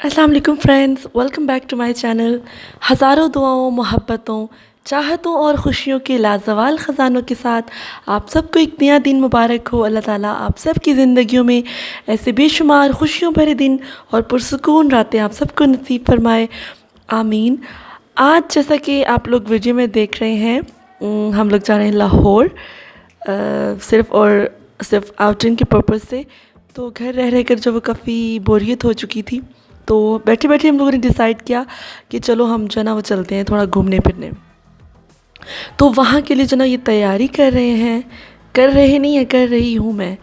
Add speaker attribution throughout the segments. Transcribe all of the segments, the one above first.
Speaker 1: अस्सलाम वालेकुम friends, welcome back to my channel. हज़ारों दुआओं, मोहब्बतों, चाहतों और खुशियों के लाजवाल ख़जानों के साथ आप सबको एक नया दिन मुबारक हो। अल्लाह ताला आप सब की ज़िंदगियों में ऐसे बेशुमार खुशियों भरे दिन और पुरसुकून रातें आप सबको नसीब फरमाए, आमीन। आज जैसा कि आप लोग वीडियो में देख रहे हैं, हम लोग जा रहे हैं लाहौर, सिर्फ़ और सिर्फ आउटिंग के पर्पज़ से। तो घर रह रह कर जो वो काफ़ी बोरियत हो चुकी थी, तो बैठे बैठे हम लोगों ने डिसाइड किया कि चलो हम जो है ना वो चलते हैं थोड़ा घूमने फिरने। तो वहाँ के लिए जो ना ये तैयारी कर रहे हैं, कर रहे नहीं है, कर रही हूँ मैं।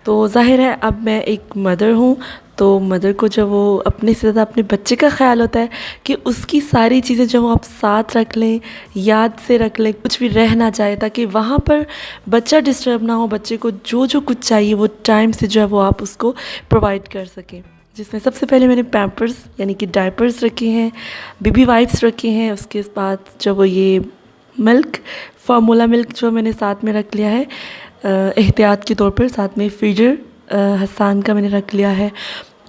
Speaker 1: तो ज़ाहिर है अब मैं एक मदर हूँ, तो मदर को जब वो अपने से ज़्यादा अपने बच्चे का ख्याल होता है कि उसकी सारी चीज़ें जो वो आप साथ रख लें, याद से रख लें, कुछ भी रह ना जाए, ताकि वहाँ पर बच्चा डिस्टर्ब ना हो, बच्चे को जो जो कुछ चाहिए वो टाइम से जो है वो आप उसको प्रोवाइड कर सकें। जिसमें सबसे पहले मैंने पैम्पर्स यानी कि डायपर्स रखे हैं, बेबी वाइप्स रखे हैं, उसके बाद जब वो ये मिल्क, फार्मूला मिल्क जो मैंने साथ में रख लिया है एहतियात के तौर पर, साथ में फीडर हसान का मैंने रख लिया है।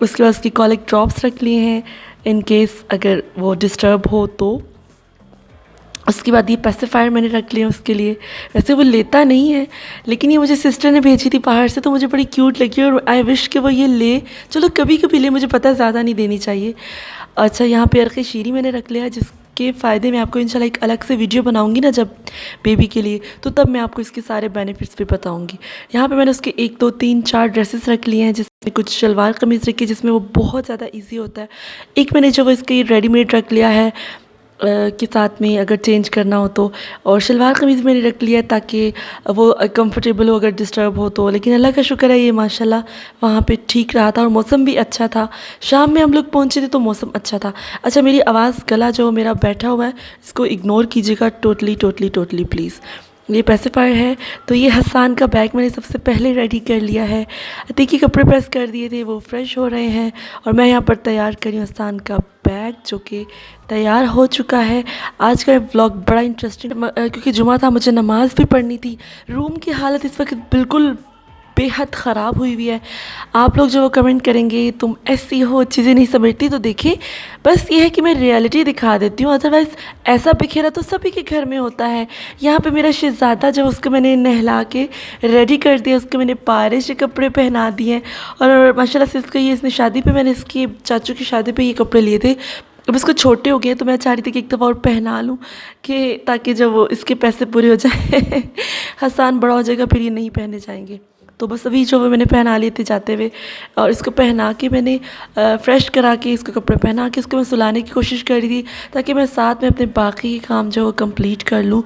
Speaker 1: उसके बाद उसकी कॉलिक ड्रॉप्स रख लिए हैं इन केस अगर वो डिस्टर्ब हो तो। उसके बाद ये पेसिफायर मैंने रख लिया उसके लिए। वैसे वो लेता नहीं है, लेकिन ये मुझे सिस्टर ने भेजी थी बाहर से, तो मुझे बड़ी क्यूट लगी और आई विश कि वो ये ले। चलो कभी कभी ले, मुझे पता है ज़्यादा नहीं देनी चाहिए। अच्छा, यहाँ पे अर्क़ शीरी मैंने रख लिया, जिसके फ़ायदे मैं आपको इंशाल्लाह एक अलग से वीडियो बनाऊंगी ना जब बेबी के लिए, तो तब मैं आपको इसके सारे बेनिफिट्स भी बताऊंगी। यहाँ पे मैंने उसके 1 2 3 4 ड्रेसेस रख लिए हैं, जिसमें कुछ शलवार कमीज़ रखी है जिसमें वो बहुत ज़्यादा ईजी होता है। एक मैंने जो वो इसके रेडीमेड रख लिया है के साथ में अगर चेंज करना हो तो, और शलवार कमीज़ मैंने रख लिया है ताकि वो कंफर्टेबल हो अगर डिस्टर्ब हो तो। लेकिन अल्लाह का शुक्र है ये माशाल्लाह वहाँ पे ठीक रहा था और मौसम भी अच्छा था। शाम में हम लोग पहुँचे थे तो मौसम अच्छा था। अच्छा, मेरी आवाज़, गला जो मेरा बैठा हुआ है, इसको इग्नोर कीजिएगा टोटली टोटली टोटली प्लीज़। ये पेसिफायर है। तो ये हसान का बैग मैंने सबसे पहले रेडी कर लिया है। अतीक के कपड़े प्रेस कर दिए थे, वो फ्रेश हो रहे हैं और मैं यहाँ पर तैयार कर रही हूँ हसान का बैग, जो कि तैयार हो चुका है। आज का व्लॉग बड़ा इंटरेस्टिंग, क्योंकि जुमा था, मुझे नमाज़ भी पढ़नी थी। रूम की हालत इस वक्त बिल्कुल बेहद ख़राब हुई हुई है। आप लोग जो वो कमेंट करेंगे तुम ऐसी हो, चीज़ें नहीं समझती, तो देखिए बस ये है कि मैं रियलिटी दिखा देती हूँ। अदरवाइज़ ऐसा बिखेरा तो सभी के घर में होता है। यहाँ पे मेरा शहज़ादा, जब उसको मैंने नहला के रेडी कर दिया, उसको मैंने पारिश के कपड़े पहना दिए और माशाल्लाह से इसको ये, इसने शादी पे, मैंने इसकी चाचू की शादी पे ये कपड़े लिए थे। अब इसको छोटे हो गए तो मैं चाह रही थी कि एक दफ़ा और पहना लूँ, कि ताकि जब वो इसके पैसे पूरे हो जाए हसान बड़ा हो जाएगा फिर ये नहीं पहने जाएंगे। तो बस अभी जो वो मैंने पहना लिए थे जाते हुए, और इसको पहना के मैंने फ़्रेश करा के, इसको कपड़े पहना के इसको मैं सुलाने की कोशिश कर रही थी, ताकि मैं साथ में अपने बाकी काम जो वो कंप्लीट कर लूँ।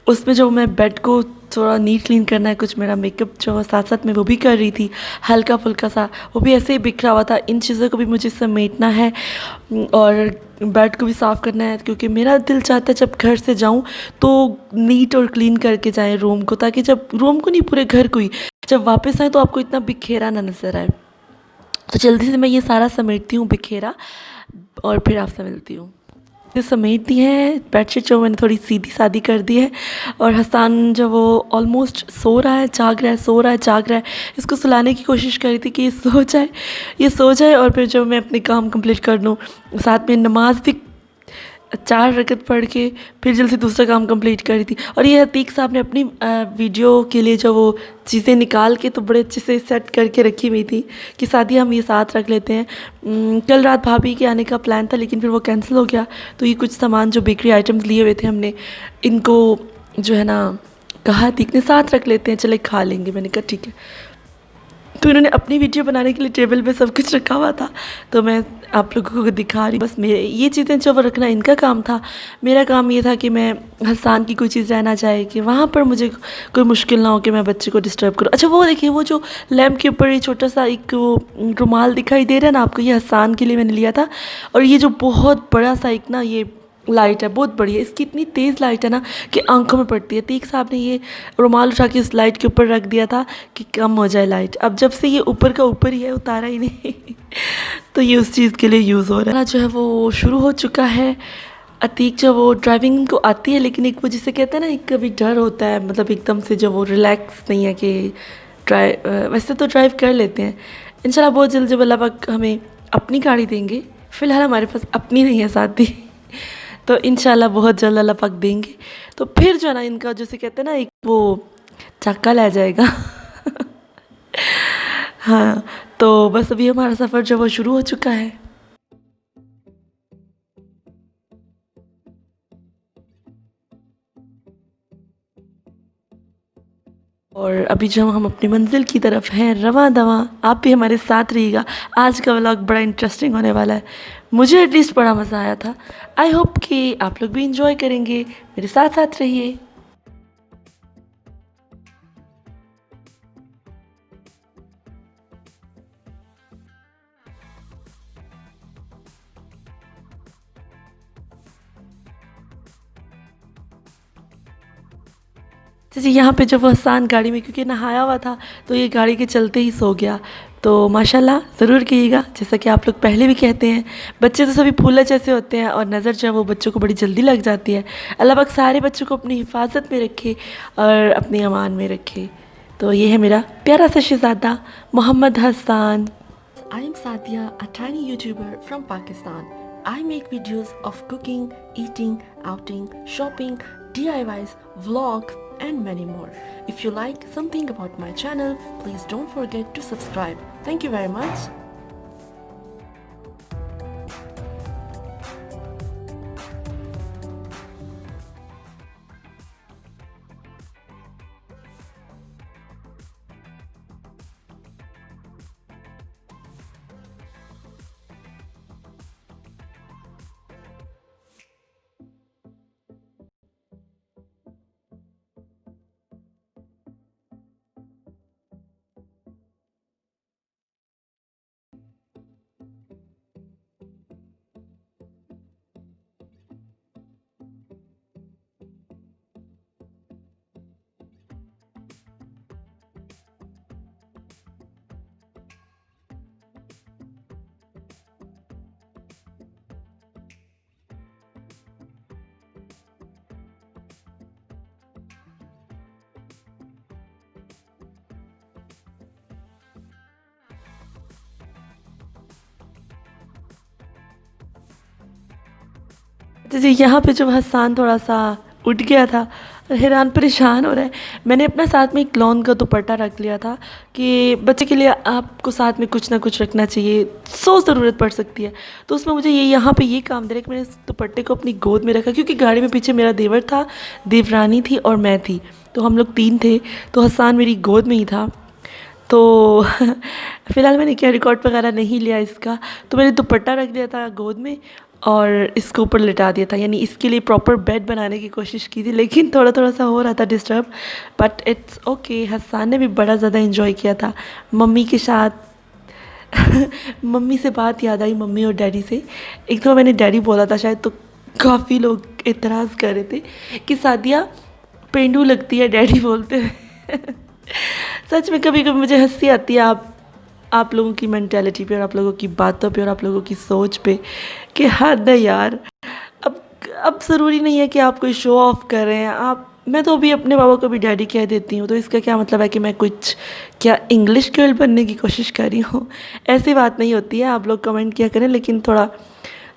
Speaker 1: उसमें जो मैं बेड को थोड़ा नीट क्लीन करना है, कुछ मेरा मेकअप जो साथ साथ में वो भी कर रही थी, हल्का फुल्का सा, वो भी ऐसे ही बिखरा हुआ था। इन चीज़ों को भी मुझे समेटना है और बेड को भी साफ़ करना है, क्योंकि मेरा दिल चाहता है जब घर से जाऊं तो नीट और क्लीन करके जाएं रूम को, ताकि जब रूम को नहीं, पूरे घर को ही, जब वापस आए तो आपको इतना बिखेरा ना नज़र आए। तो जल्दी से मैं ये सारा समेटती हूँ बिखेरा, और फिर आपसे मिलती हूँ। ये समेट दी है बेडशीट, जो मैंने थोड़ी सीधी सादी कर दी है। और हसान जो वो ऑलमोस्ट सो रहा है, जाग रहा है, सो रहा है, जाग रहा है। इसको सुलाने की कोशिश कर रही थी कि ये सो जाए, ये सो जाए, और फिर जो मैं अपने काम कंप्लीट कर लूँ। साथ में नमाज भी 4 रकत पढ़ के फिर जल्दी से दूसरा काम कंप्लीट कर रही थी। और ये अतीक साहब ने अपनी वीडियो के लिए जो वो चीज़ें निकाल के तो बड़े अच्छे से सेट करके रखी हुई थी कि शादी हम ये साथ रख लेते हैं। कल रात भाभी के आने का प्लान था, लेकिन फिर वो कैंसिल हो गया। तो ये कुछ सामान जो बेकरी आइटम्स लिए हुए थे हमने, इनको जो है ना कहा अतीक ने साथ रख लेते हैं, चले खा लेंगे। मैंने कहा ठीक है। तो इन्होंने अपनी वीडियो बनाने के लिए टेबल पे सब कुछ रखा हुआ था, तो मैं आप लोगों को दिखा रही। बस मेरे ये चीज़ें जो वो रखना इनका काम था, मेरा काम ये था कि मैं हसान की कोई चीज़ रह ना जाए, कि वहाँ पर मुझे कोई मुश्किल ना हो कि मैं बच्चे को डिस्टर्ब करूँ। अच्छा, वो देखिए, वो जो लैम्प के ऊपर ये छोटा सा एक वो रुमाल दिखाई दे रहा है ना आपको, ये हसान के लिए मैंने लिया था। और ये जो बहुत बड़ा सा एक ना ये लाइट है, बहुत बढ़िया, इसकी इतनी तेज़ लाइट है ना कि आंखों में पड़ती है। तीक साहब ने ये रुमाल उठा के इस लाइट के ऊपर रख दिया था कि कम हो जाए लाइट। अब जब से ये ऊपर का ऊपर ही है, उतारा ही नहीं तो ये उस चीज़ के लिए यूज़ हो रहा है। जो है वो शुरू हो चुका है। अतीक जो वो ड्राइविंग को आती है, लेकिन एक वो जिसे कहते हैं ना, एक कभी डर होता है, मतलब एकदम से जो वो रिलैक्स नहीं है कि वैसे तो ड्राइव कर लेते हैं। इंशाल्लाह बहुत जल्द जब अल्लाह पाक हमें अपनी गाड़ी देंगे फ़िलहाल हमारे पास अपनी नहीं है शादी। तो इंशाल्लाह बहुत जल्द अल्लाह पाक देंगे। तो फिर जो है ना इनका जैसे कहते हैं ना एक वो चक्का ले जाएगा। हाँ, तो बस अभी हमारा सफ़र जो वो शुरू हो चुका है। और अभी जो हम अपनी मंज़िल की तरफ हैं रवां-दवां, आप भी हमारे साथ रहिएगा। आज का व्लॉग बड़ा इंटरेस्टिंग होने वाला है। मुझे एटलीस्ट बड़ा मज़ा आया था। आई होप कि आप लोग भी एंजॉय करेंगे। मेरे साथ-साथ रहिए। जी, यहाँ पे जब वो हसन गाड़ी में क्योंकि नहाया हुआ था तो ये गाड़ी के चलते ही सो गया। तो माशाल्लाह ज़रूर कीजिएगा जैसा कि आप लोग पहले भी कहते हैं, बच्चे तो सभी फूले जैसे होते हैं और नज़र जो है वो बच्चों को बड़ी जल्दी लग जाती है। अल्लाह पाक सारे बच्चों को अपनी हिफाज़त में रखे और अपनी अमान में रखे। तो ये है मेरा प्यारा सा शहज़ादा Mohammad Hasan. I am Sadia, a tiny YouTuber from Pakistan. I make videos of cooking, eating, outing, shopping, DIYs, vlogs, and many more. If you like something about my channel, please don't forget to subscribe. Thank you very much. तो जी यहाँ पे जब हसान थोड़ा सा उठ गया था और हैरान परेशान हो रहा है, मैंने अपना साथ में एक लॉन का दुपट्टा रख लिया था कि बच्चे के लिए आपको साथ में कुछ ना कुछ रखना चाहिए, सो ज़रूरत पड़ सकती है। तो उसमें मुझे ये यहाँ पे ये काम दे रहा है कि मैंने इस दुपट्टे को अपनी गोद में रखा क्योंकि गाड़ी में पीछे मेरा देवर था, देवरानी थी और मैं थी। तो हम लोग 3 थे, तो हसान मेरी गोद में ही था। तो फ़िलहाल मैंने क्या रिकॉर्ड वगैरह नहीं लिया इसका, तो मैंने दुपट्टा रख दिया था गोद में और इसके ऊपर लिटा दिया था, यानी इसके लिए प्रॉपर बेड बनाने की कोशिश की थी, लेकिन थोड़ा-थोड़ा सा हो रहा था disturb, but it's okay. Hasan ने भी बड़ा ज़्यादा एंजॉय किया था मम्मी के साथ। मम्मी से बात याद आई, मम्मी और डैडी से। एक तो मैंने डैडी बोला था शायद, तो काफ़ी लोग एतराज़ कर रहे थे कि सादिया पेंडू लगती है डैडी बोलते हुए। सच में कभी-कभी मुझे हँसी आती है आप लोगों की मेंटालिटी पे और आप लोगों की बातों पे और आप लोगों की सोच पे कि हद है यार। अब अब ज़रूरी नहीं है कि आप कोई शो ऑफ कर रहे हैं। आप मैं तो अभी अपने पापा को भी डैडी कह देती हूँ, तो इसका क्या मतलब है कि मैं कुछ क्या इंग्लिश गर्ल बनने की कोशिश कर रही हूँ? ऐसी बात नहीं होती है। आप लोग कमेंट किया करें, लेकिन थोड़ा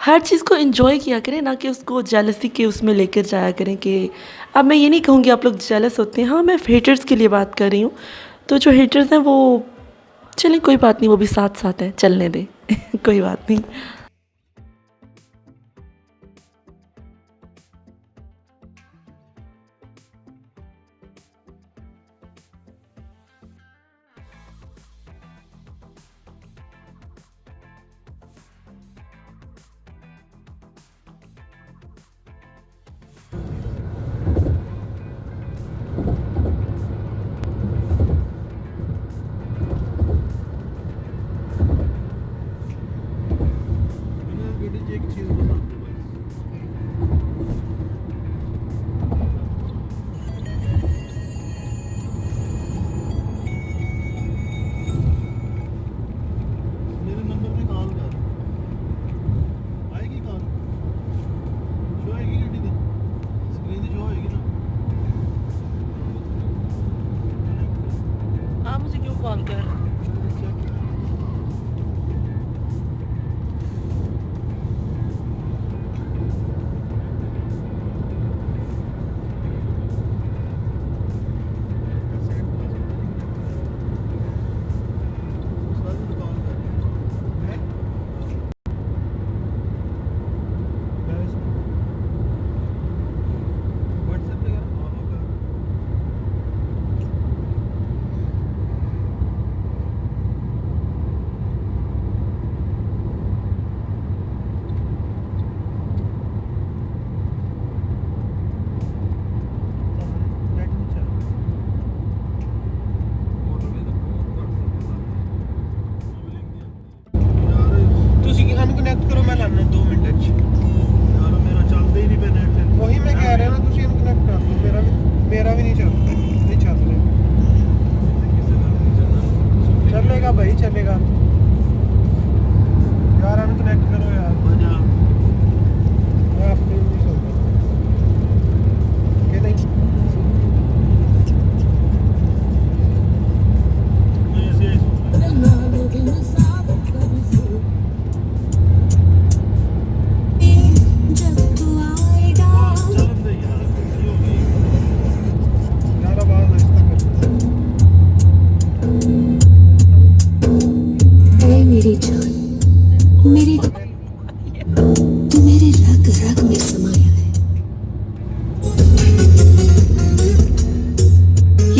Speaker 1: हर चीज़ को एंजॉय किया करें, ना कि उसको जेलसी के उसमें लेकर जाया करें कि अब मैं ये नहीं कहूँगी आप लोग जेलस होते हैं। हाँ, मैं हेटर्स के लिए बात कर रही हूँ। तो जो हेटर्स हैं वो चलें, कोई बात नहीं, वो भी साथ-साथ हैं, चलने दें। कोई बात नहीं।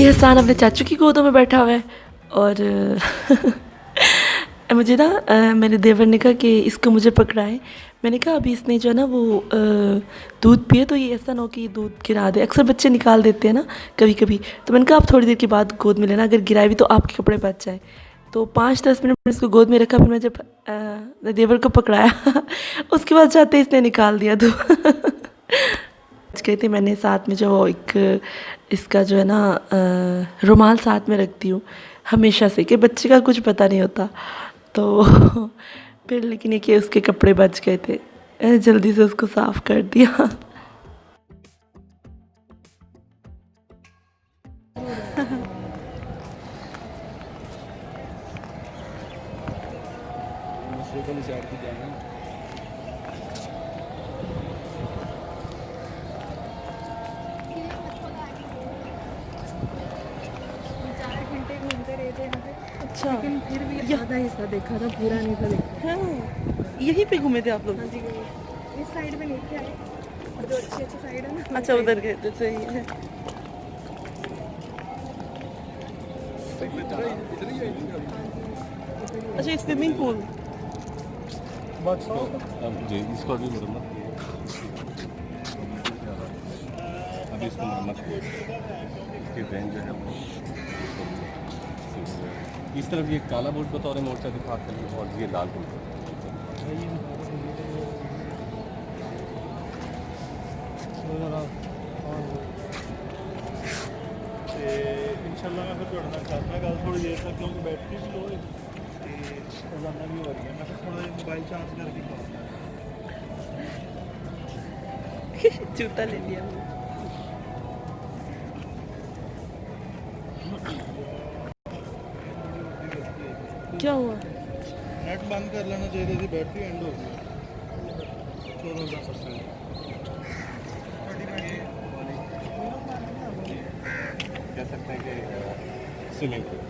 Speaker 1: हसान अपने चाचू की गोदों में बैठा हुआ है और मुझे ना मेरे देवर ने कहा कि इसको मुझे पकड़ाएं। मैंने कहा अभी इसने जो है ना वो दूध पिए तो ये ऐसा ना हो कि ये दूध गिरा दे। अक्सर बच्चे निकाल देते हैं ना कभी कभी, तो मैंने कहा आप थोड़ी देर के बाद गोद में लेना, अगर गिराए भी तो आपके कपड़े बच जाए। तो 5-10 मिनट मैंने इसको गोद में रखा, फिर मैं जब देवर को पकड़ाया उसके बाद जाते ही इसने निकाल दिया दूध। गए थे मैंने साथ में जो एक इसका जो है ना रुमाल साथ में रखती हूँ हमेशा से, कि बच्चे का कुछ पता नहीं होता। तो फिर लेकिन ये कि उसके कपड़े बच गए थे, जल्दी से उसको साफ़ कर दिया। अच्छा,
Speaker 2: लेकिन फिर भी आधा हिस्सा देखा था, पूरा नहीं था देखा।
Speaker 1: हाँ, यहीं पे घूमे थे आप लोग?
Speaker 2: हाँ जी, इस साइड में नहीं थे आए, जो अच्छी अच्छी साइड है ना।
Speaker 1: अच्छा, उधर गए थे, सही है। अच्छा, ये स्विमिंग पूल
Speaker 3: जी, इसको अभी मरम्मत अभी इसको मरम्मत इसकी रेंज जो है वो इस तरफ ये काला बोर्ड बतौर मोर्चा दिखाते हैं और ये लाल बोर्ड।
Speaker 4: इंशाल्लाह मैं फिर जुड़ना चाहता गल थोड़ी देर तक, क्योंकि बैटरी भी लो है रोजाना भी हो रही है। मैं थोड़ा मोबाइल चार्ज करके
Speaker 1: जूता ले लिया। क्या हुआ?
Speaker 4: नेट बंद कर लेना चाहिए थी, बैटरी एंड हो गई 14%।
Speaker 3: कह सकते हैं कि स्विमिंग पूल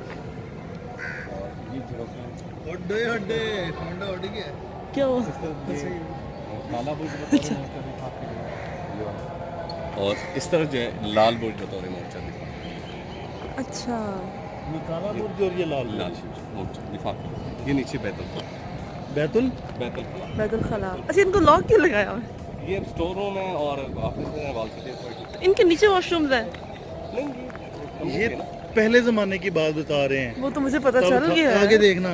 Speaker 3: और ये झरोखे
Speaker 4: हड्डे हड्डे ठंडा उड़ गया।
Speaker 1: क्या हुआ?
Speaker 3: काला बोर्ड बतौर मोर्चा दिखाते हैं और इस तरफ जो है लाल बोर्ड बतौर मोर्चा दिखाते हैं।
Speaker 1: अच्छा,
Speaker 4: ये काला बोर्ड और ये लाल
Speaker 3: लाल मोर्चा दिखाते हैं। ये नीचे बैतुल
Speaker 4: बैतुल
Speaker 1: बैतुल खला। अच्छा, इनको लॉक क्यों लगाया हुआ है?
Speaker 3: ये स्टोर रूम है और ऑफिस है, वाल सिटी।
Speaker 1: इनके नीचे वॉशरूम्स हैं?
Speaker 4: ये पहले जमाने की बात बता रहे हैं।
Speaker 1: वो तो मुझे पता
Speaker 4: तब
Speaker 1: चल गया है।
Speaker 4: आगे देखना।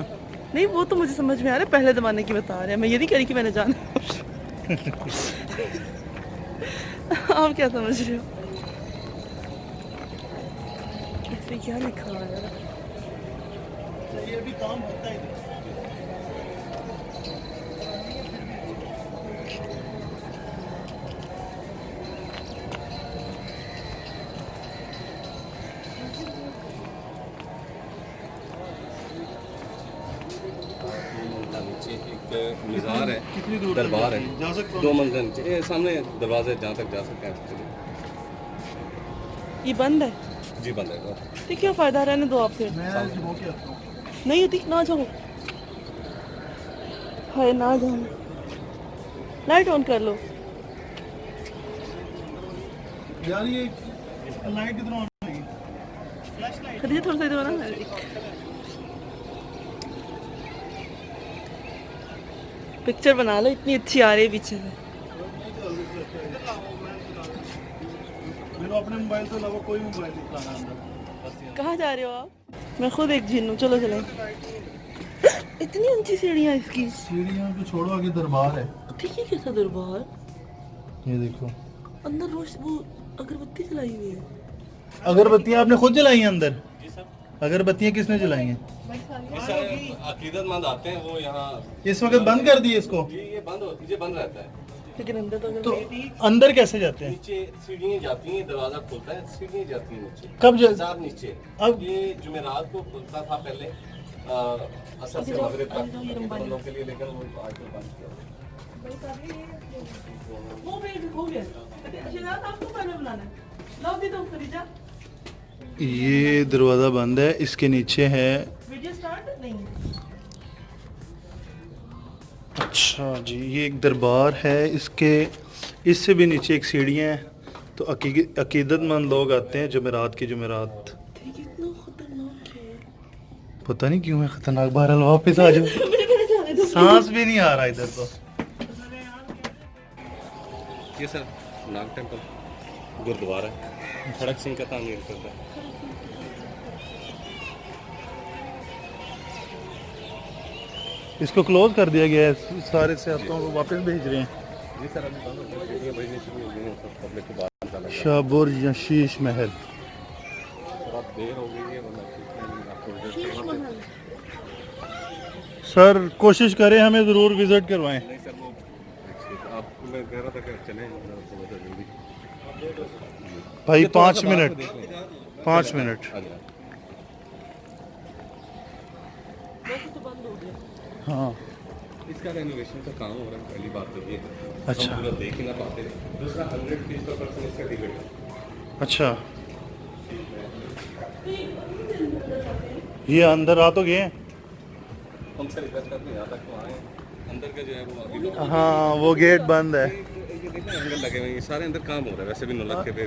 Speaker 1: नहीं, वो तो मुझे समझ में आ रहा है, पहले ज़माने की बता रहे हैं। मैं ये नहीं कह रही कि मैंने जाना। आप क्या समझ रहे हो? इसमें क्या लिखा हुआ है?
Speaker 4: ये भी काम होता है।
Speaker 3: नीचे एक मीज़ार है,
Speaker 4: कितनी दूर
Speaker 3: दरबार है,
Speaker 4: जा सकते हो?
Speaker 3: 2 मंजिल नीचे ये सामने दरवाजे जहाँ तक जा सकते हैं।
Speaker 1: ये बंद है?
Speaker 3: जी बंद है।
Speaker 1: तो क्या फ़ायदा, रहने दो आप फिर।
Speaker 4: मैं हो के आता हूँ।
Speaker 1: नहीं होती ना जाओ, हाय ना जाओ, लाइट ऑन कर लो।
Speaker 4: यार ये लाइट इधर ऑन होगी, फ्लैश लाइट।
Speaker 1: खदीजा थोड़ा सा इधर बना, पिक्चर बना लो, इतनी अच्छी आ रही है पीछे से।
Speaker 4: मेरे अपने मोबाइल से अलावा कोई मोबाइल नहीं चलाना अंदर।
Speaker 1: कहाँ जा रहे हो आप? मैं खुद एक जिन हूँ, चलो चलो। इतनी ऊंची सीढ़ियाँ इसकी।
Speaker 4: सीढ़ियाँ को छोड़ो, आगे दरबार है।
Speaker 1: ठीक है, कैसा दरबार?
Speaker 4: ये देखो,
Speaker 1: अंदर रोश वो अगरबत्ती जलाई हुई है।
Speaker 4: अगरबत्तियाँ आपने खुद जलाई हैं अंदर? अगरबत्तियाँ किसने जलाई हैं?
Speaker 3: अकीदतमंद आते हैं वो यहाँ।
Speaker 4: इस वक्त बंद कर दिए इसको?
Speaker 3: ये बंद रहता है।
Speaker 1: लेकिन अंदर तो
Speaker 4: तो
Speaker 1: अगरबत्ती।
Speaker 4: अंदर कैसे जाते हैं?
Speaker 3: नीचे सीढ़ियाँ जाती हैं, दरवाजा खुलता है, सीढ़ियाँ जाती हैं नीचे।
Speaker 4: कब
Speaker 3: साथ नीचे।
Speaker 4: अब
Speaker 3: ये जुमेरात को खुलता था पहले, असर से मगरिब तक बंदों के लिए, लेकिन वो आजकल बंद किया।
Speaker 1: हो गया। शहनाज, आपको खाना बनाना है? लाओ दे दो खदीजा।
Speaker 4: ये दरवाज़ा बंद है, इसके नीचे है।
Speaker 1: वीडियो स्टार्ट नहीं।
Speaker 4: अच्छा जी, ये एक दरबार है, इसके इससे भी नीचे एक सीढ़ियाँ हैं। तो अकीदतमंद लोग आते हैं जुमेरात की जुमेरात। पता नहीं क्यों है खतरनाक। बहरहाल वापस आ जाओ। सांस भी नहीं आ रहा इधर तो।
Speaker 3: ये सर नाग टेम्पल गुरुद्वारा है, खड़क सिंह का तामीर करता है।
Speaker 4: इसको क्लोज कर दिया गया है, सारे सियाहतों को वापस भेज रहे हैं।
Speaker 3: जी सर अभी भेजने शुरू हो गई हैं, सब पब्लिक को बाहर निकाला गया।
Speaker 4: शाहबुर्ज या शीश महल।
Speaker 3: सर आप देर हो गई है वरना आपको
Speaker 4: सर कोशिश करें हमें ज़रूर विज़िट करवाएं।
Speaker 3: नहीं सर वो आप मैं कह रहा था कि चलें थोड़ा सा जल्दी।
Speaker 4: भाई
Speaker 3: ये थोड़ा
Speaker 4: 5
Speaker 3: सा बाहर
Speaker 4: मिनट
Speaker 3: से देख लें।
Speaker 4: 5 मिनट।
Speaker 3: आ जाओ।
Speaker 4: हाँ
Speaker 3: इसका रेनोवेशन का काम हो रहा है, पहली बात तो ये है।
Speaker 4: अच्छा।
Speaker 3: हम पूरा देख ही ना पाते। दूसरा 100 फीस पर पर्सन इसका टिकट है।
Speaker 4: अच्छा, ये अंदर आ तो गए हैं।
Speaker 3: हम सर रिक्वेस्ट करते हैं यहाँ तक तो आए, अंदर का जो है वो अभी लोग
Speaker 4: हाँ वो गेट बंद है।
Speaker 3: ये देखना एंगल लगे हुए हैं, ये सारे अंदर काम हो रहा है वैसे भी नौलख के पे।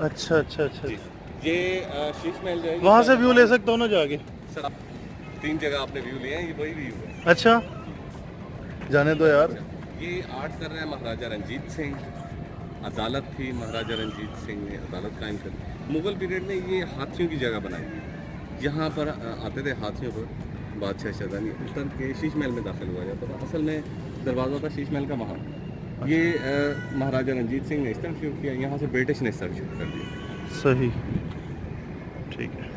Speaker 4: अच्छा अच्छा अच्छा।
Speaker 3: जी ये शीश महल जो है
Speaker 4: वहाँ से व्यू ले सकता हूँ ना जाके?
Speaker 3: सर आप 3 जगह आपने व्यू लिए हैं, ये वही व्यू है।
Speaker 4: अच्छा जाने दो यार।
Speaker 3: ये आर्ट कर रहे हैं महाराजा रंजीत सिंह। अदालत थी, महाराजा रंजीत सिंह ने अदालत कायम कर दी। मुगल पीरियड में ये हाथियों की जगह बनाई, यहाँ पर आते थे हाथियों पर बादशाह शहजादी उतर के शीश महल में दाखिल हुआ जाता था। असल में दरवाज़ा था शीश महल का वहाँ। ये महाराजा रंजीत सिंह ने इस तरह शुरू किया, यहाँ से ब्रिटिश ने सर शुरू कर दिया।
Speaker 4: सही, ठीक है।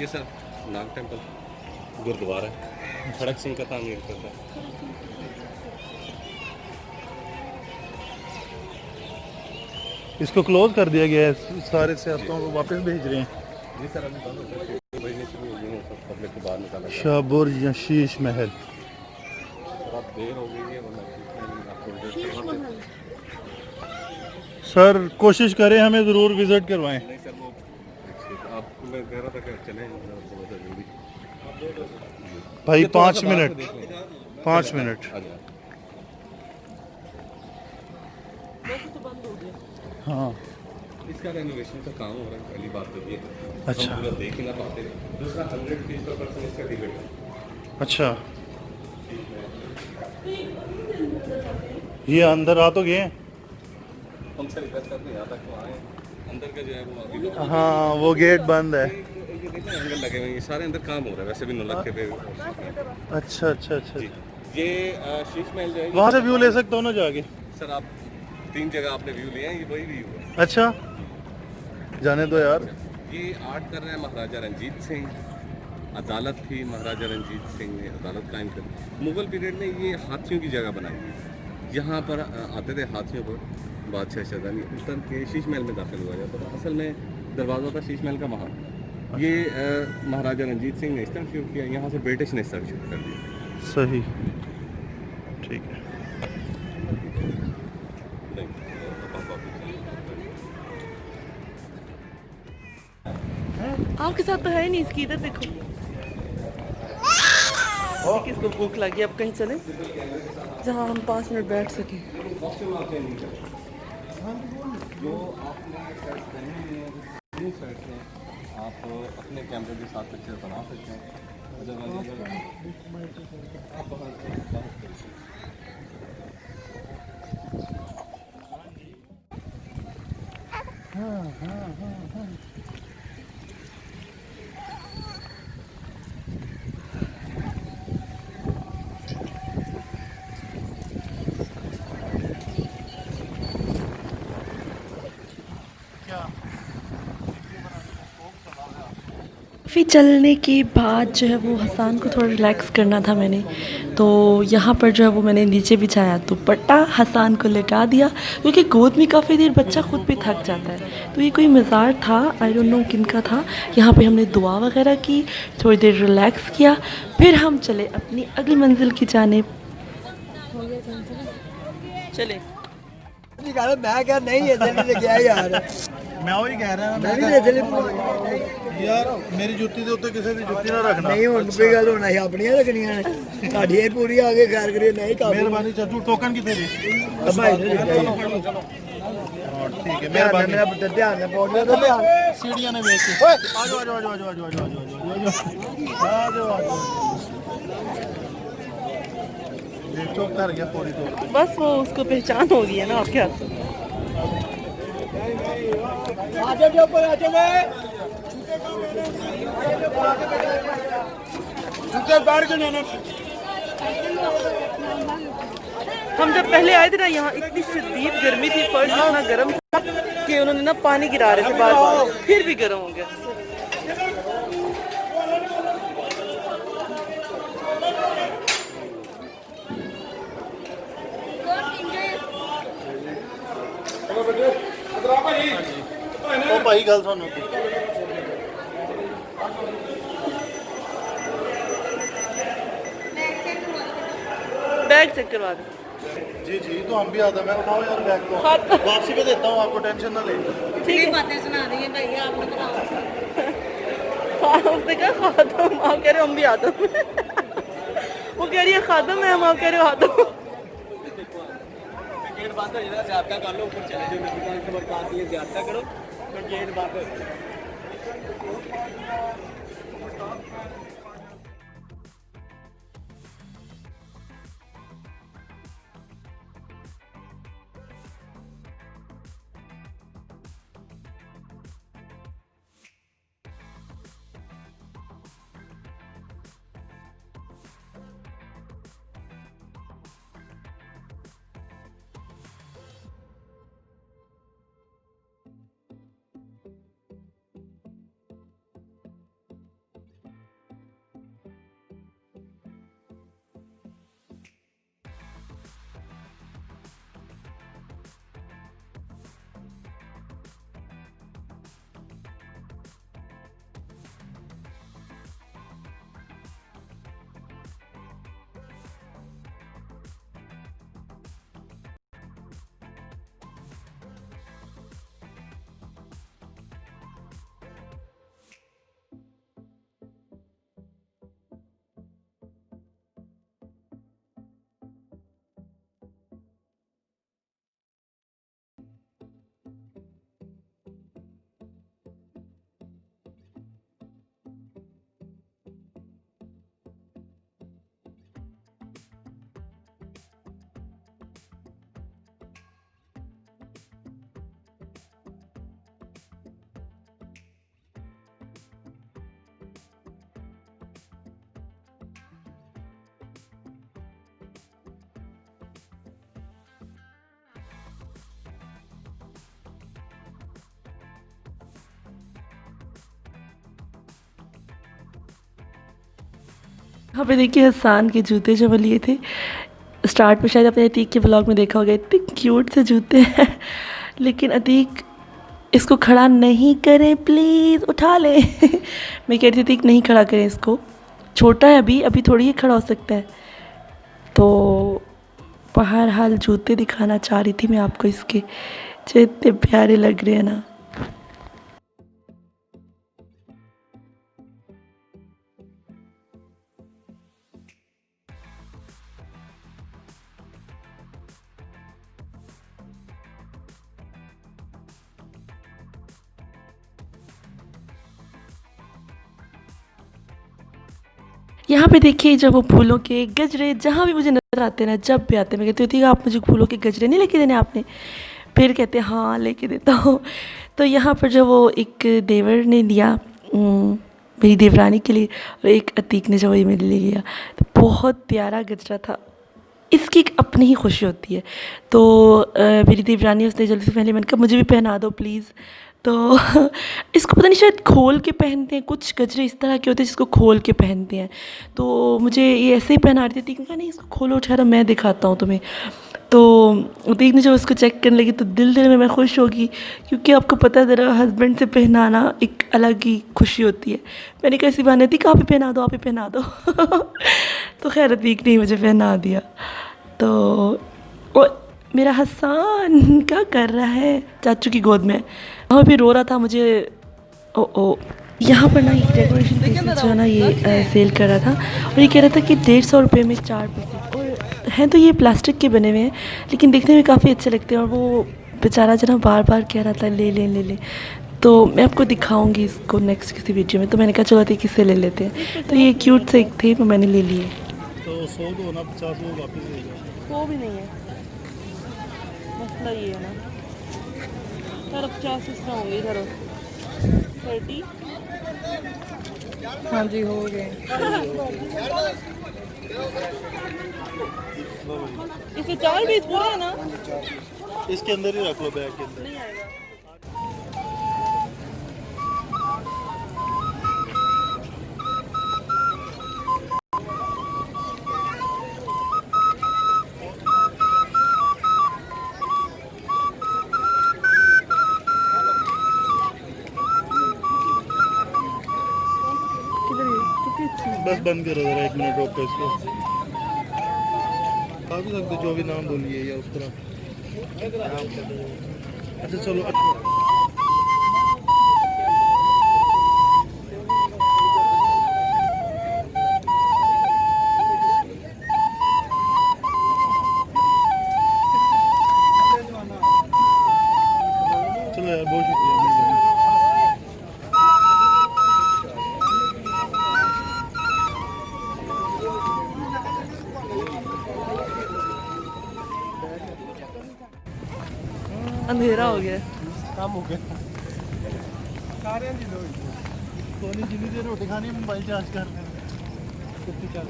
Speaker 3: ये सर नाग टेम्पल गुरुद्वारा है, खड़क सिंह का तामीर करता है।
Speaker 4: इसको क्लोज कर दिया गया है, सारे सियाहतों को वापस भेज रहे हैं।
Speaker 3: जी सर अभी भेजने शुरू हो गई हैं, सब पब्लिक को बाहर निकाला गया।
Speaker 4: शाहबुर्ज या शीश महल।
Speaker 3: सर आप देर हो गई है वरना आपको
Speaker 4: सर कोशिश करें हमें ज़रूर विज़िट करवाएं।
Speaker 3: नहीं सर वो आप मैं कह रहा था कि चलें थोड़ा सा जल्दी।
Speaker 4: भाई
Speaker 3: ये थोड़ा
Speaker 4: 5
Speaker 3: सा बाहर
Speaker 4: मिनट
Speaker 3: से देख लें।
Speaker 4: 5 मिनट।
Speaker 3: आ जाओ।
Speaker 4: हाँ
Speaker 3: इसका रेनोवेशन का काम हो रहा है, पहली बात तो ये है।
Speaker 4: अच्छा।
Speaker 3: हम पूरा देख ही ना पाते। दूसरा 100 फीस पर पर्सन इसका टिकट है।
Speaker 4: अच्छा, ये अंदर आ तो गए हैं।
Speaker 3: हम सर रिक्वेस्ट करते हैं यहाँ तक तो आए, अंदर का जो है वो अभी लोग
Speaker 4: हाँ वो गेट बंद है।
Speaker 3: ये देखना एंगल लगे हुए हैं, ये सारे अंदर काम हो रहा है वैसे भी नौलख के पे।
Speaker 4: अच्छा अच्छा अच्छा।
Speaker 3: जी ये शीश महल जो है
Speaker 4: वहाँ से व्यू ले सकता हूँ ना जाके?
Speaker 3: सर आप 3 जगह आपने व्यू लिए हैं, ये वही व्यू है।
Speaker 4: अच्छा जाने दो यार।
Speaker 3: ये आर्ट कर रहे हैं महाराजा रंजीत सिंह। अदालत थी, महाराजा रंजीत सिंह ने अदालत कायम कर दी। मुगल पीरियड में ये हाथियों की जगह बनाई, यहाँ पर आते थे हाथियों पर बादशाह शहजादी उतर के शीश महल में दाखिल हुआ जाता था। असल में दरवाज़ा था शीश महल का वहाँ। ये महाराजा रंजीत सिंह ने इस तरह शुरू किया, यहाँ से ब्रिटिश ने सर शुरू कर दिया।
Speaker 4: सही, ठीक है।
Speaker 1: आपके साथ तो है नहीं, इसकी इधर देखो। किसको भूख लगी, अब कहीं चले जहाँ हम 5 मिनट बैठ सकें।
Speaker 3: जो आपने शर्ट पहनी है, ये शर्ट है, आप अपने कैमरे के साथ पिक्चर बना सकते हैं। आप
Speaker 1: काफ़ी चलने के बाद जो है वो हसन को थोड़ा रिलैक्स करना था मैंने, तो यहाँ पर जो है वो मैंने नीचे बिछाया दुपट्टा, हसन को लेटा दिया क्योंकि गोद में काफ़ी देर बच्चा खुद भी थक जाता है। तो ये कोई मज़ार था, आई डोंट नो किन का था। यहाँ पे हमने दुआ वगैरह की, थोड़ी देर रिलैक्स किया, फिर हम चले अपनी अगली मंजिल की जानिब। चले
Speaker 5: मैं क्या नहीं है जल्दी से क्या यार
Speaker 4: मैं वही कह रहा
Speaker 5: मैं भी देख ली
Speaker 4: यार मेरी जुੱਤੀ ਦੇ ਉੱਤੇ ਕਿਸੇ ਦੀ ਜੁੱਤੀ ਨਾ ਰੱਖਣਾ
Speaker 5: ਨਹੀਂ ਹੁਣ ਵੀ ਗੱਲ ਹੋਣਾ ਸੀ ਆਪਣੀਆਂ ਰੱਖਣੀਆਂ ਨੇ ਸਾਡੀਆਂ ਪੂਰੀ ਆ ਕੇ ਖੈਰ ਕਰੀਏ ਨਹੀਂ ਕਾਬੂ
Speaker 4: ਮਿਹਰਬਾਨੀ ਚਾਚੂ ਟੋਕਨ ਕਿੱਥੇ ਜੀ
Speaker 5: ਭਾਈ ਨੇ ਦਿੱਤਾ ਜੀ
Speaker 4: ਹਾਂ ਠੀਕ ਹੈ
Speaker 5: ਮਿਹਰਬਾਨੀ
Speaker 4: ਮਿਹਰਬਾਨੀ
Speaker 5: ਮੇਰਾ ਪੁੱਤਰ ਧਿਆਨ ਨਾਲ ਪਹੁੰਚ ਗਿਆ ਤਾਂ ਧਿਆਨ
Speaker 4: ਸੀੜੀਆਂ ਨੇ ਵੇਖ ਕੇ ਆਜੋ ਆਜੋ ਆਜੋ ਆਜੋ ਆਜੋ ਆਜੋ ਆਜੋ ਆਜੋ देखो कर गया पूरी तौर पे
Speaker 1: बस वो उसको पहचान हो गई है ना आपके हाथ से।
Speaker 5: आजे के ऊपर आजे में जूते बाहर के जाना
Speaker 1: हम जब पहले आए थे ना यहाँ इतनी शदीद गर्मी थी, फर्श इतना गर्म था कि उन्होंने ना पानी गिरा रहे थे बार बार, फिर भी गर्म हो गया।
Speaker 4: ओ भाई गल सुनो
Speaker 1: बैग चेक करवा दो।
Speaker 4: जी जी तो हम भी आता मैं उठाओ यार बैग को वापसी पे देता हूँ आपको टेंशन ना ले
Speaker 1: ठीक है,
Speaker 2: बातें सुना रही है भैया आपने बताओ
Speaker 1: उसने कहा खादम, आप कह रहे हो हम भी आदम। वो कह रही है खादम है, हम आप कह रहे हो आदम।
Speaker 6: गेट बंद हो जाएगा, ज़्यादा कर लो, ऊपर चले जाओ, दुकान के बरकत ये ज़्यादा करो तो गेट बंद हो जाएगा।
Speaker 1: यहाँ पे देखिए हसान के जूते जो वो लिए थे, स्टार्ट में शायद आपने अतीक के ब्लॉग में देखा होगा, इतने क्यूट से जूते हैं। लेकिन अतीक इसको खड़ा नहीं करें प्लीज़, उठा ले। मैं कह रही थी अतीक नहीं खड़ा करें इसको, छोटा है अभी, अभी थोड़ी ही खड़ा हो सकता है। तो बहरहाल जूते दिखाना चाह रही थी मैं आपको इसके, जो इतने प्यारे लग रहे हैं ना। यहाँ पे देखिए जब वो फूलों के गजरे जहाँ भी मुझे नज़र आते हैं ना, जब भी आते हैं मैं कहती होती है आप मुझे फूलों के गजरे नहीं लेके देने आपने, फिर कहते हैं हाँ लेके देता हूँ। तो यहाँ पर जब वो एक देवर ने दिया मेरी देवरानी के लिए और एक अतीक ने जब वो मेरे लिए लिया, तो बहुत प्यारा गजरा था। इसकी एक अपनी ही खुशी होती है। तो मेरी देवरानी उसने जल्दी से पहले मैंने कहा मुझे भी पहना दो प्लीज़। तो इसको पता नहीं शायद खोल के पहनते हैं, कुछ गजरे इस तरह के होते हैं जिसको खोल के पहनते हैं। तो मुझे ये ऐसे ही पहना रही थी, कहा नहीं इसको खोलो ठहरा मैं दिखाता हूँ तुम्हें। तो देखने जब उसको चेक करने लगी तो दिल दिल में मैं खुश होगी, क्योंकि आपको पता है ज़रा हस्बैंड से पहनाना एक अलग ही खुशी होती है। मैंने कैसी बहाने थी कि आप ही पहना दो, आप ही पहना दो। तो खैर अतीक ने मुझे पहना दिया। तो मेरा हसान क्या कर रहा है, चाचू की गोद में। वहाँ भी रो रहा था मुझे। ओ ओ यहाँ पर ना ये डेकोरेशन पीसेस जो है ना ये सेल कर रहा था और ये कह रहा था कि 150 रुपये में 4 पीसेस, और हैं तो ये प्लास्टिक के बने हुए हैं लेकिन देखने में काफ़ी अच्छे लगते हैं। और वो बेचारा जो ना बार बार कह रहा था ले लें ले लें, तो मैं आपको दिखाऊंगी इसको नेक्स्ट किसी वीडियो में। तो मैंने कहा चलो ठीक इससे ले लेते हैं। तो ये क्यूट से एक थे तो मैंने ले लिए।
Speaker 4: तो 100 दो ना, 50 वो वापस ले जाओ।
Speaker 1: वो भी नहीं है, मसला ये है ना। चलो 50 इस तरह होंगे, चलो 30।
Speaker 2: हाँ जी हो गए।
Speaker 1: इसे 4 पीस पूरे है ना?
Speaker 4: इसके अंदर ही रख लो, बैग के अंदर।
Speaker 1: नहीं आएगा।
Speaker 4: बस बंद करो जरा, 1 मिनट रोको इसको। खा भी सकते जो भी नाम बोलिए या उस तरह। अच्छा चलो, चलो यार, बहुत शुक्रिया।
Speaker 1: अंधेरा हो गया।
Speaker 4: काम हो गया। सोनी जितनी देर रोटी खानी है मोबाइल चार्ज कर रहे हैं। कितनी चार्ज?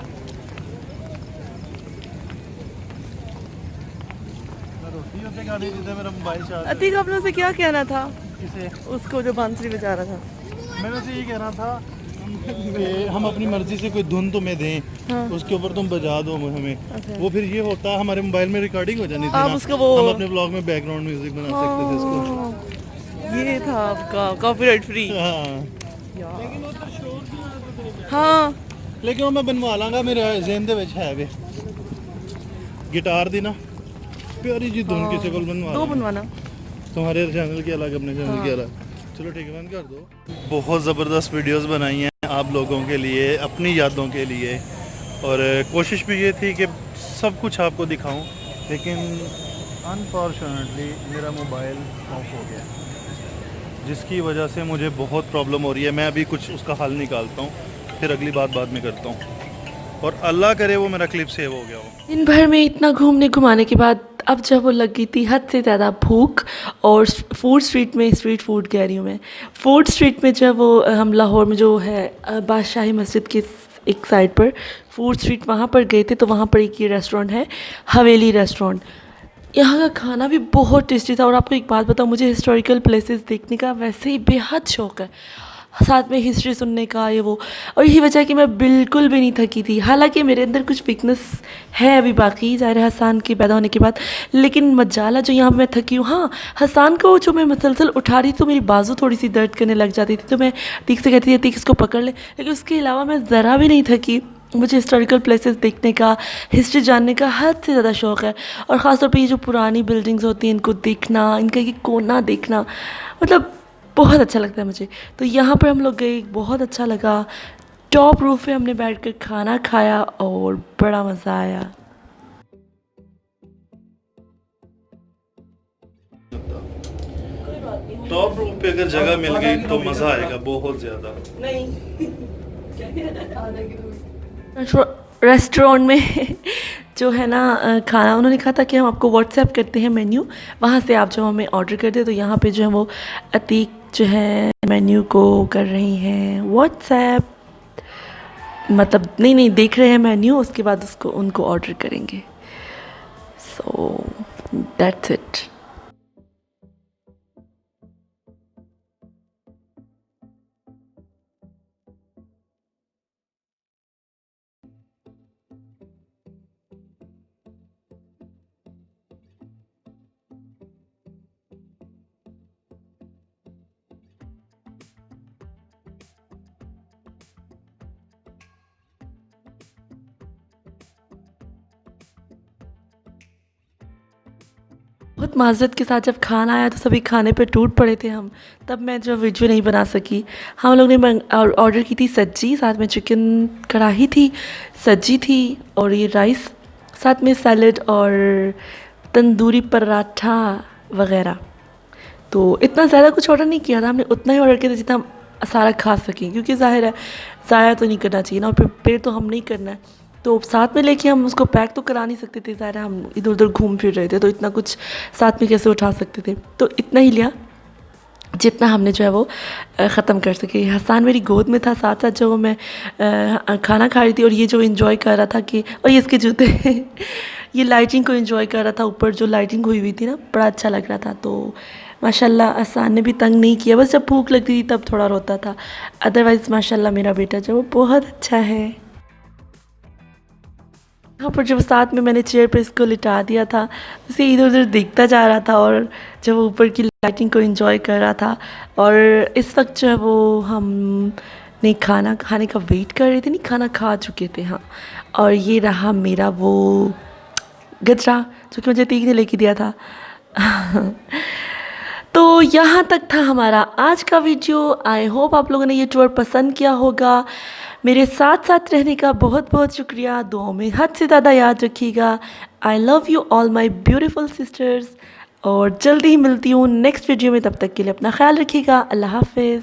Speaker 4: रोटी होते खानी जितने मेरा मोबाइल चार्ज।
Speaker 1: अतीक आपने उसे क्या कहना था?
Speaker 4: किसे?
Speaker 1: उसको जो बांसुरी बजा रहा था।
Speaker 4: मैं वैसे ये कह रहा था कि हम अपनी मर्जी से कोई धुन तुम्हें दें,
Speaker 1: हाँ।
Speaker 4: उसके ऊपर तुम बजा दो हमें।
Speaker 1: अच्छा।
Speaker 4: वो फिर ये होता हमारे मोबाइल में रिकॉर्डिंग हो जानी थी
Speaker 1: आप
Speaker 4: ना,
Speaker 1: उसको वो-
Speaker 4: हम अपने ब्लॉग में बैकग्राउंड म्यूजिक बना सकते थे इसको।
Speaker 1: हाँ, ये था आपका कॉपीराइट फ्री।
Speaker 4: हाँ,
Speaker 1: हाँ
Speaker 4: लेकिन वो मैं बनवा लांगा, मेरे ज़हन दे विच है वे गिटार दी ना प्यारी जी धुन किसी को बनवा
Speaker 1: दो
Speaker 4: लांगा।
Speaker 1: बनवाना।
Speaker 4: तुम्हारे चैनल के अलग, अपने चैनल के अलग। चलो ठीक है, बंद कर दो। बहुत ज़बरदस्त वीडियोस बनाई हैं आप लोगों के लिए, अपनी यादों के लिए, और कोशिश भी ये थी कि सब कुछ आपको दिखाऊं, लेकिन अनफॉर्चुनेटली मेरा मोबाइल ऑफ हो गया, जिसकी वजह से मुझे बहुत प्रॉब्लम हो रही है। मैं अभी कुछ उसका हल निकालता हूँ, फिर अगली बात बाद में करता हूँ, और अल्लाह करे वो मेरा क्लिप सेव हो गया हो।
Speaker 1: दिन भर में इतना घूमने घुमाने के बाद अब जब वो लग गई थी हद से ज़्यादा भूख, और फूड स्ट्रीट में, स्ट्रीट फूड कह रही हूँ मैं, फूड स्ट्रीट में जब वो हम लाहौर में जो है बादशाही मस्जिद के एक साइड पर फूड स्ट्रीट, वहाँ पर गए थे। तो वहाँ पर एक ये रेस्टोरेंट है, हवेली रेस्टोरेंट। यहाँ का खाना भी बहुत टेस्टी था। और आपको एक बात बताऊँ, मुझे हिस्टोरिकल प्लेसेस देखने का वैसे ही बेहद शौक़ है, साथ में हिस्ट्री सुनने का ये वो। और यही वजह है कि मैं बिल्कुल भी नहीं थकी थी। हालांकि मेरे अंदर कुछ वीकनेस है अभी बाकी, ज़ाहिर है हसान के पैदा होने के बाद, लेकिन मजाला जो यहाँ मैं थकी हूँ। हाँ, हसान को जो मैं मसलसल उठा रही तो मेरी बाजू थोड़ी सी दर्द करने लग जाती थी, तो मैं तीक से कहती थी तीक इसको पकड़ ले, लेकिन उसके अलावा मैं ज़रा भी नहीं थकी। मुझे हिस्टोरिकल प्लेसेस देखने का, हिस्ट्री जानने का हद से ज़्यादा शौक़ है। और ख़ास तौर पे ये जो पुरानी बिल्डिंग्स होती हैं, इनको देखना, इनका ये कोना देखना, मतलब बहुत अच्छा लगता है मुझे। तो यहाँ पर हम लोग गए, बहुत अच्छा लगा। टॉप रूफ पे हमने बैठकर खाना खाया और बड़ा मज़ा आया।
Speaker 4: टॉप रूफ पे अगर जगह मिल गई तो मज़ा आएगा बहुत ज़्यादा।
Speaker 1: रेस्टोरेंट में जो है ना खाना, उन्होंने कहा था कि हम आपको व्हाट्सएप करते हैं मेन्यू, वहाँ से आप जो हमें ऑर्डर कर दे। तो यहाँ पे जो है वो अतीक जो है मेन्यू को कर रही हैं व्हाट्सएप, मतलब नहीं देख रहे हैं मेन्यू, उसके बाद उसको उनको ऑर्डर करेंगे। So that's it. बहुत माज़रत के साथ जब खाना आया तो सभी खाने पे टूट पड़े थे हम, तब मैं जो वीडियो नहीं बना सकी। हम लोग ने ऑर्डर की थी सब्जी, साथ में चिकन कढ़ाई थी, सब्जी थी और ये राइस, साथ में सैलड और तंदूरी पराठा वगैरह। तो इतना ज़्यादा कुछ ऑर्डर नहीं किया था हमने, उतना ही ऑर्डर किया था जितना सारा खा सकें, क्योंकि ज़ाहिर है ज़ाया तो नहीं करना चाहिए ना, और प्रिपेयर तो हम नहीं करना है, तो साथ में लेके हम उसको पैक तो करा नहीं सकते थे। ज़ाहिर है हम इधर उधर घूम फिर रहे थे, तो इतना कुछ साथ में कैसे उठा सकते थे, तो इतना ही लिया जितना हमने जो है वो ख़त्म कर सके। हसान मेरी गोद में था, साथ साथ जो मैं खाना खा रही थी, और ये जो इन्जॉय कर रहा था कि, और ये इसके जूते ये लाइटिंग को इन्जॉय कर रहा था, ऊपर जो लाइटिंग हुई हुई थी ना, बड़ा अच्छा लग रहा था। तो माशाल्लाह हसान ने भी तंग नहीं किया, बस जब भूख लगती थी तब थोड़ा रोता था, अदरवाइज़ माशाल्लाह मेरा बेटा जो वो बहुत अच्छा है। यहाँ पर जब साथ में मैंने चेयर पर इसको लिटा दिया था, उसे इधर उधर देखता जा रहा था, और जब वो ऊपर की लाइटिंग को एंजॉय कर रहा था। और इस वक्त जो है वो हम नहीं खाना खाने का वेट कर रहे थे, नहीं खाना खा चुके थे हाँ। और ये रहा मेरा वो गजरा जो कि मुझे तीक ने लेके दिया था। तो यहाँ तक था हमारा आज का वीडियो। आई होप आप लोगों ने ये टूर पसंद किया होगा। मेरे साथ साथ रहने का बहुत बहुत शुक्रिया। दुआओं में हद से ज़्यादा याद रखिएगा। I love you all my beautiful sisters, और जल्दी ही मिलती हूँ नेक्स्ट वीडियो में। तब तक के लिए अपना ख्याल रखिएगा। अल्लाह हाफिज़।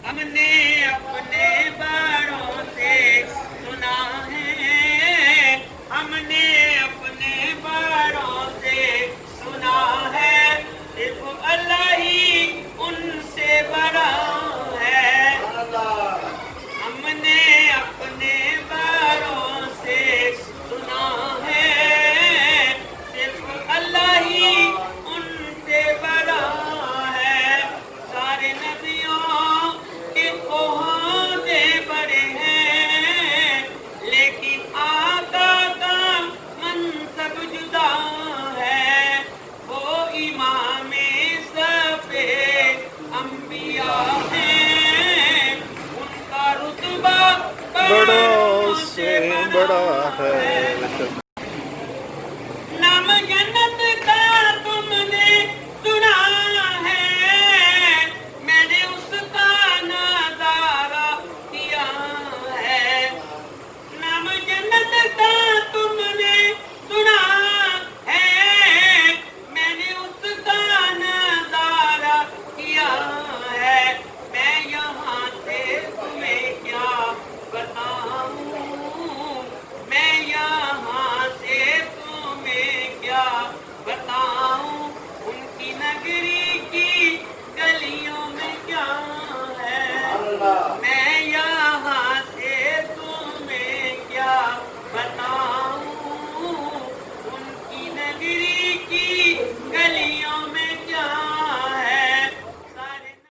Speaker 6: हमने अपने बड़ों से सुना है, हमने अपने बड़ों से सुना है, सिर्फ अल्लाह ही उनसे बड़ा है। हमने अपने बड़ों से सुना है, सिर्फ अल्लाह ही उनसे बड़ा है। सारे नबियों ओहदे बड़े हैं, लेकिन आका का मनसब जुदा है। वो इमामे सफे अंबिया हैं, उनका रुतबा बड़ों से बड़ा है।